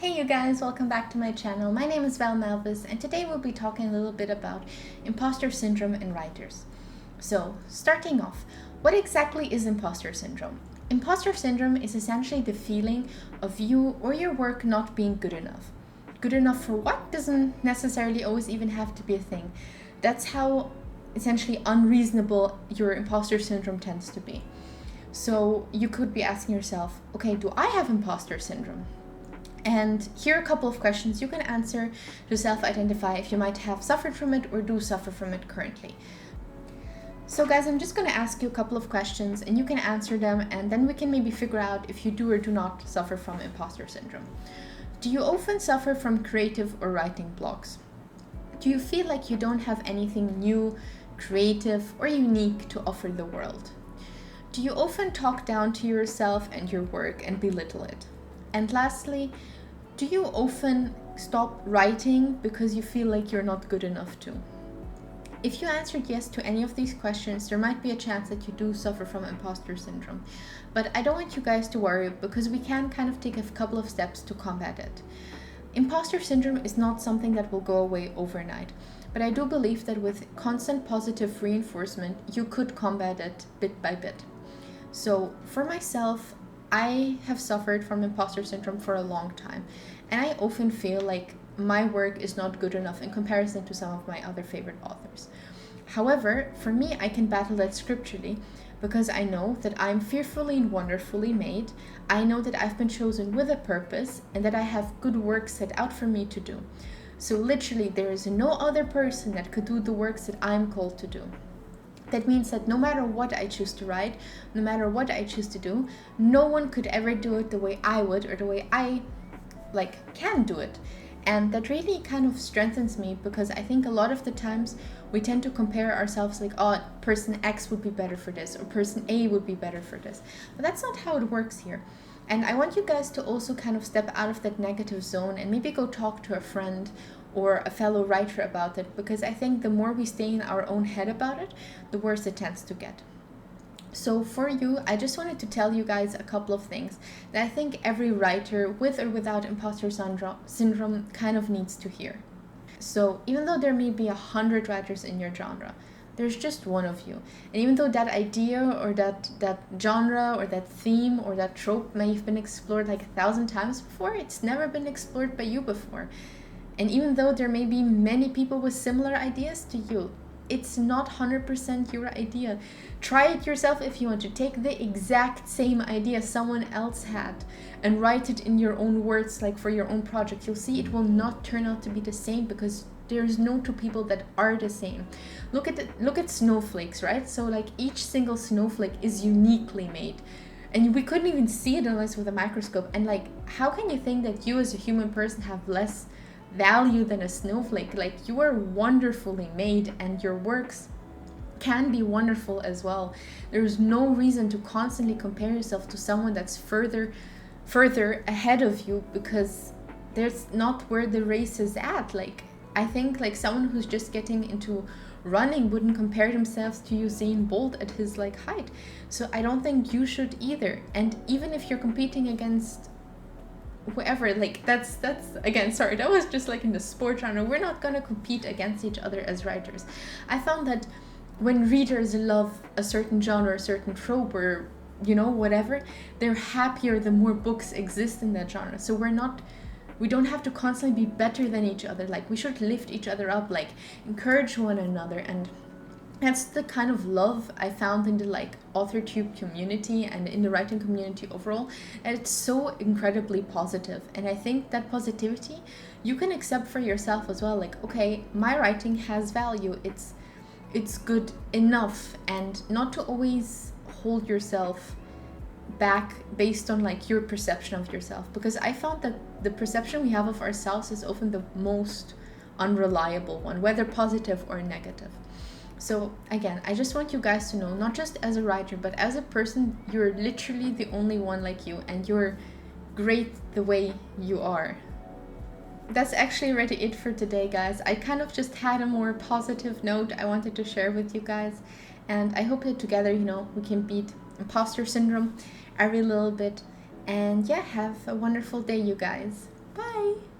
Hey you guys, welcome back to my channel. My name is Val Malvis and today we'll be talking a little bit about imposter syndrome in writers. So, starting off, what exactly is imposter syndrome? Imposter syndrome is essentially the feeling of you or your work not being good enough. Good enough for what doesn't necessarily always even have to be a thing. That's how essentially unreasonable your imposter syndrome tends to be. So you could be asking yourself, okay, do I have imposter syndrome? And here are a couple of questions you can answer to self-identify if you might have suffered from it or do suffer from it currently. So guys, I'm just going to ask you a couple of questions and you can answer them, and then we can maybe figure out if you do or do not suffer from imposter syndrome. Do you often suffer from creative or writing blocks? Do you feel like you don't have anything new, creative, or unique to offer the world? Do you often talk down to yourself and your work and belittle it? And lastly, do you often stop writing because you feel like you're not good enough to? If you answered yes to any of these questions, there might be a chance that you do suffer from imposter syndrome. But I don't want you guys to worry, because we can kind of take a couple of steps to combat it. Imposter syndrome is not something that will go away overnight, but I do believe that with constant positive reinforcement, you could combat it bit by bit. So for myself, I have suffered from imposter syndrome for a long time, and I often feel like my work is not good enough in comparison to some of my other favorite authors. However, for me, I can battle that scripturally because I know that I'm fearfully and wonderfully made. I know that I've been chosen with a purpose and that I have good work set out for me to do. So literally, there is no other person that could do the works that I'm called to do. That means that no matter what I choose to write, no matter what I choose to do, no one could ever do it the way I would or the way I can do it. And that really kind of strengthens me, because I think a lot of the times we tend to compare ourselves like, oh, person X would be better for this, or person A would be better for this. But that's not how it works here. And I want you guys to also kind of step out of that negative zone and maybe go talk to a friend or a fellow writer about it, because I think the more we stay in our own head about it, the worse it tends to get. So for you, I just wanted to tell you guys a couple of things that I think every writer with or without imposter syndrome kind of needs to hear. So even though there may be 100 writers in your genre, there's just one of you. And even though that idea or that genre or that theme or that trope may have been explored like 1,000 times before, it's never been explored by you before. And even though there may be many people with similar ideas to you, it's not 100% your idea. Try it yourself if you want to. Take the exact same idea someone else had and write it in your own words, like for your own project. You'll see it will not turn out to be the same, because there's no two people that are the same. Look at snowflakes, right? So like each single snowflake is uniquely made. And we couldn't even see it unless with a microscope. And like, how can you think that you as a human person have less value than a snowflake? Like, you are wonderfully made and your works can be wonderful as well. There's no reason to constantly compare yourself to someone that's further ahead of you, because there's not where the race is at. Like, I think like someone who's just getting into running wouldn't compare themselves to Usain Bolt at his like height. So I don't think you should either. And even if you're competing against whoever, like that's again, sorry, that was just like in the sport genre. We're not gonna compete against each other as writers. I found that when readers love a certain genre, a certain trope, or whatever, they're happier the more books exist in that genre. So we don't have to constantly be better than each other. Like, we should lift each other up, like encourage one another. And that's the kind of love I found in the like AuthorTube community and in the writing community overall. And it's so incredibly positive. And I think that positivity you can accept for yourself as well. Like, okay, my writing has value. It's good enough, and not to always hold yourself back based on like your perception of yourself, because I found that the perception we have of ourselves is often the most unreliable one, whether positive or negative. So again, I just want you guys to know, not just as a writer, but as a person, you're literally the only one like you, and you're great the way you are. That's actually already it for today, guys. I kind of just had a more positive note I wanted to share with you guys, and I hope that together, we can beat imposter syndrome every little bit. And yeah, have a wonderful day, you guys. Bye!